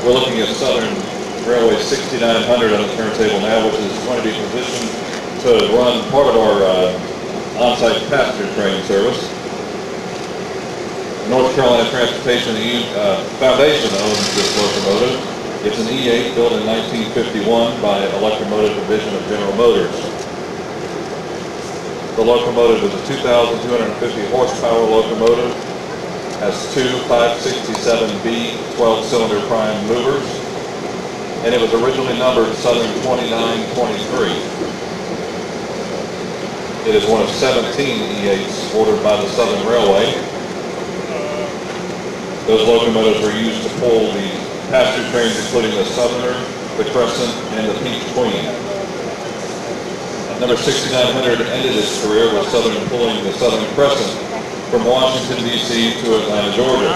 We're looking at Southern Railway 6900 on the turntable now, which is going to be positioned to run part of our on-site passenger train service. North Carolina Transportation Foundation owns this locomotive. It's an E8 built in 1951 by Electromotive Division of General Motors. The locomotive is a 2,250 horsepower locomotive, has two 567B 12-cylinder prime movers, and it was originally numbered Southern 2923. It is one of 17 E8s ordered by the Southern Railway. Those locomotives were used to pull the passenger trains, including the Southerner, the Crescent, and the Pink Queen. Number 6900 ended its career with Southern pulling the Southern Crescent from Washington, D.C. to Atlanta, Georgia.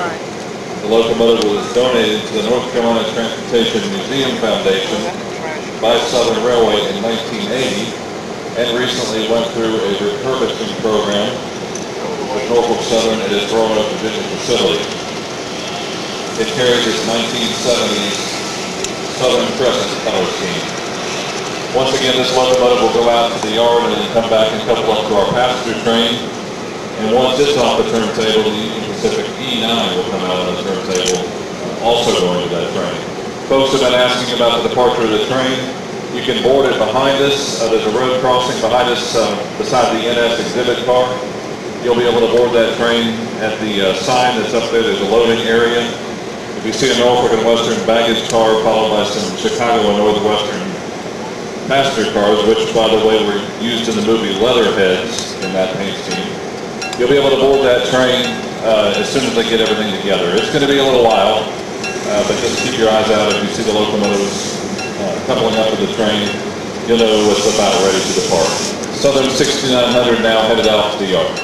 The locomotive was donated to the North Carolina Transportation Museum Foundation by Southern Railway in 1980 and recently went through a refurbishing program with Norfolk Southern at its Roanoke, Virginia facility. It carries its 1970s Southern Crescent color scheme. Once again, this locomotive will go out to the yard and then come back and couple up to our passenger train. And once it's off the turntable, the Union Pacific E9 will come out on the turntable, also going to that train. Folks have been asking about the departure of the train. You can board it behind us. There's a road crossing behind us beside the NS exhibit car. You'll be able to board that train at the sign that's up there. There's a loading area. If you see a Norfolk and Western baggage car followed by some Chicago and Northwestern passenger cars, which, by the way, were used in the movie Leatherheads in that paint scheme, you'll be able to board that train as soon as they get everything together. It's going to be a little while, but just keep your eyes out. If you see the locomotives coupling up with the train, you'll know it's about ready to depart. Southern 6900 now headed out to the yard.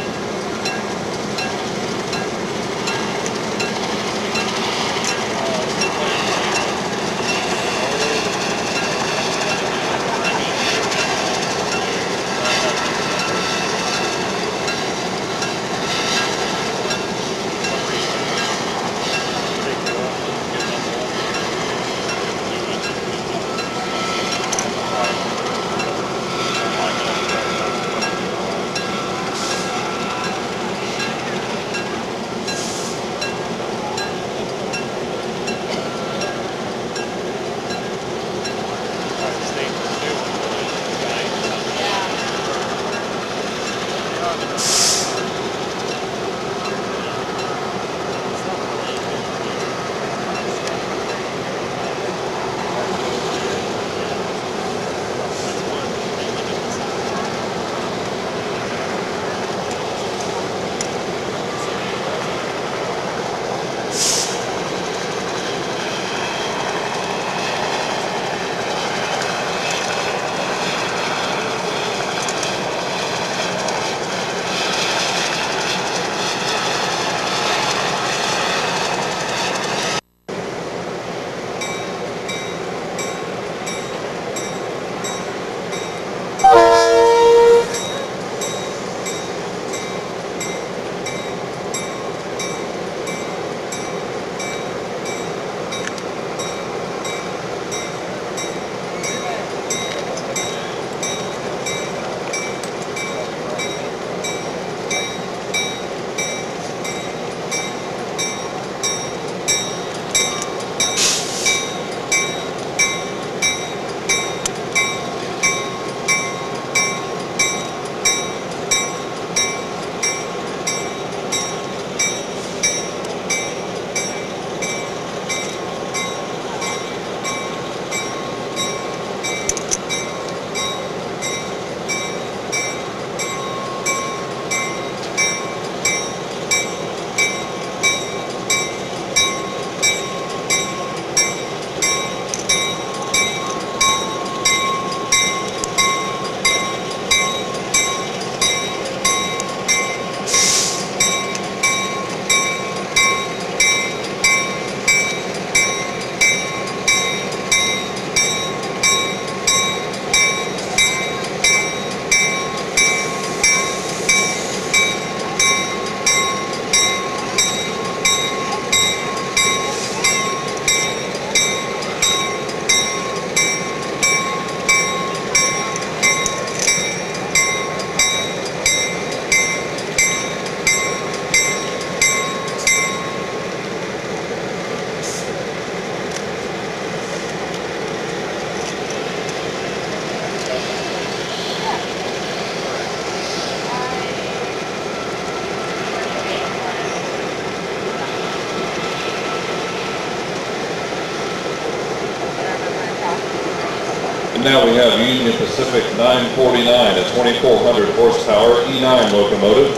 we have Union Pacific 949, a 2,400 horsepower E9 locomotive,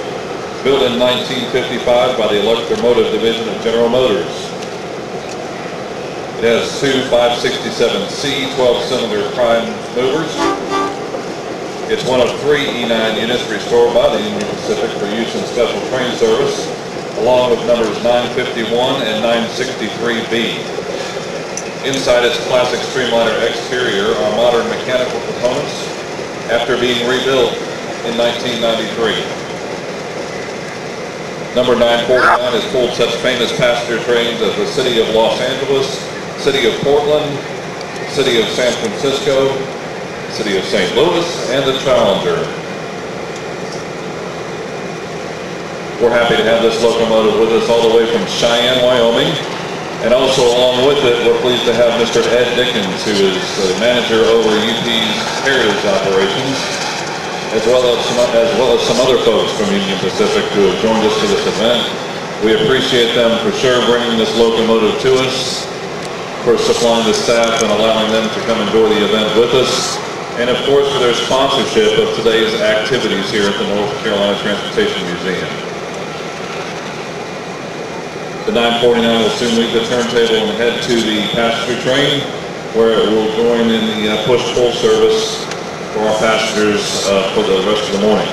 built in 1955 by the Electromotive Division of General Motors. It has two 567C 12-cylinder prime movers. It's one of 3 E9 units restored by the Union Pacific for use in special train service, along with numbers 951 and 963B. Inside its classic Streamliner exterior are modern mechanical components after being rebuilt in 1993. Number 949 has pulled such famous passenger trains as the City of Los Angeles, City of Portland, City of San Francisco, City of St. Louis, and the Challenger. We're happy to have this locomotive with us all the way from Cheyenne, Wyoming. And also along with it, we're pleased to have Mr. Ed Dickens, who is the manager over UP's heritage operations, as well as some other folks from Union Pacific who have joined us for this event. We appreciate them for sure bringing this locomotive to us, for supplying the staff and allowing them to come enjoy the event with us, and of course for their sponsorship of today's activities here at the North Carolina Transportation Museum. The 949 will soon leave the turntable and head to the passenger train, where it will join in the push-pull service for our passengers for the rest of the morning.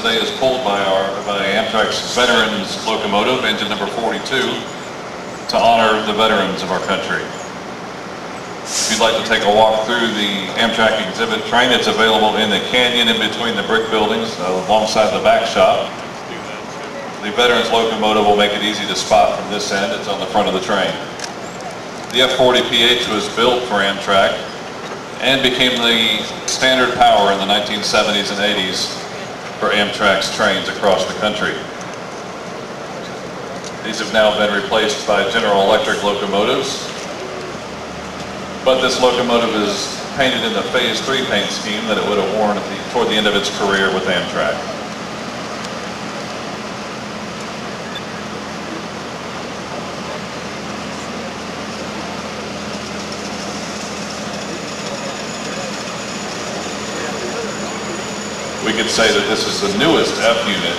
today is pulled by Amtrak's Veterans locomotive, engine number 42, to honor the veterans of our country. If you'd like to take a walk through the Amtrak exhibit train, it's available in the canyon in between the brick buildings alongside the back shop. The Veterans locomotive will make it easy to spot from this end. It's on the front of the train. The F40PH was built for Amtrak and became the standard power in the 1970s and 80s for Amtrak's trains across the country. These have now been replaced by General Electric locomotives, but this locomotive is painted in the Phase 3 paint scheme that it would have worn toward the end of its career with Amtrak. We could say that this is the newest F unit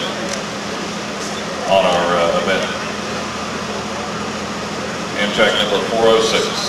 on our event. Amtrak number 406.